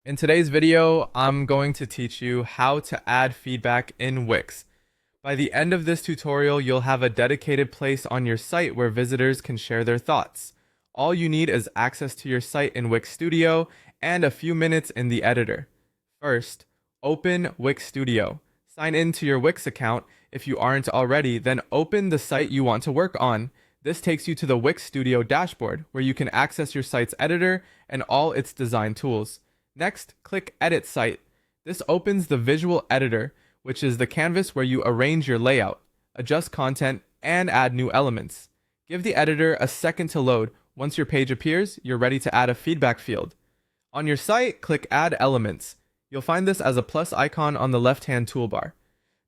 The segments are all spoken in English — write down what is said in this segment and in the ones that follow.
In today's video, I'm going to teach you how to add feedback in Wix. By the end of this tutorial, you'll have a dedicated place on your site where visitors can share their thoughts. All you need is access to your site in Wix Studio and a few minutes in the editor. First, open Wix Studio. Sign in to your Wix account if you aren't already, then open the site you want to work on. This takes you to the Wix Studio dashboard, where you can access your site's editor and all its design tools. Next, click Edit Site. This opens the Visual Editor, which is the canvas where you arrange your layout, adjust content, and add new elements. Give the editor a second to load. Once your page appears, you're ready to add a feedback field. On your site, click Add Elements. You'll find this as a plus icon on the left-hand toolbar.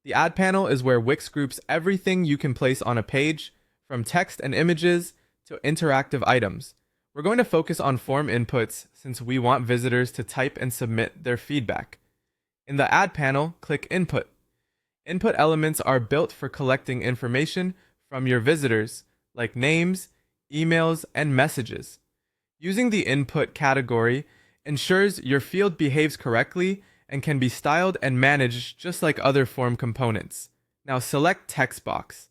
The Add panel is where Wix groups everything you can place on a page, from text and images to interactive items. We're going to focus on form inputs since we want visitors to type and submit their feedback. In the Add panel, click Input. Input elements are built for collecting information from your visitors, like names, emails, and messages. Using the Input category ensures your field behaves correctly and can be styled and managed just like other form components. Now select Text Box.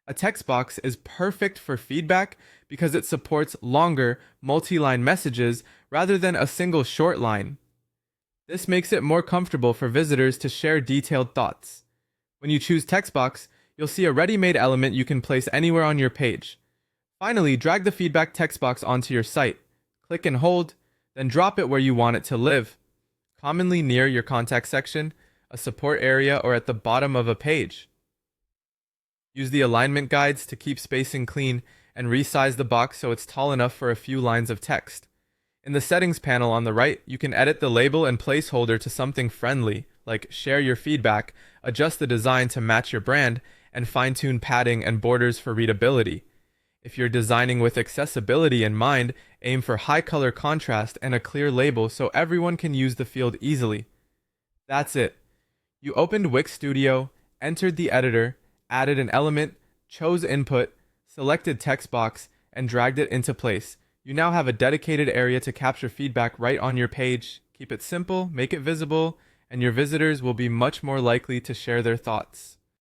A text box is perfect for feedback because it supports longer, multi-line messages rather than a single short line. This makes it more comfortable for visitors to share detailed thoughts. When you choose text box, you'll see a ready-made element you can place anywhere on your page. Finally, drag the feedback text box onto your site. Click and hold, then drop it where you want it to live, commonly near your contact section, a support area, or at the bottom of a page. Use the alignment guides to keep spacing clean and resize the box so it's tall enough for a few lines of text. In the settings panel on the right, you can edit the label and placeholder to something friendly, like share your feedback, adjust the design to match your brand, and fine-tune padding and borders for readability. If you're designing with accessibility in mind, aim for high color contrast and a clear label so everyone can use the field easily. That's it. You opened Wix Studio, entered the editor, added an element, chose input, selected text box, and dragged it into place. You now have a dedicated area to capture feedback right on your page. Keep it simple, make it visible, and your visitors will be much more likely to share their thoughts.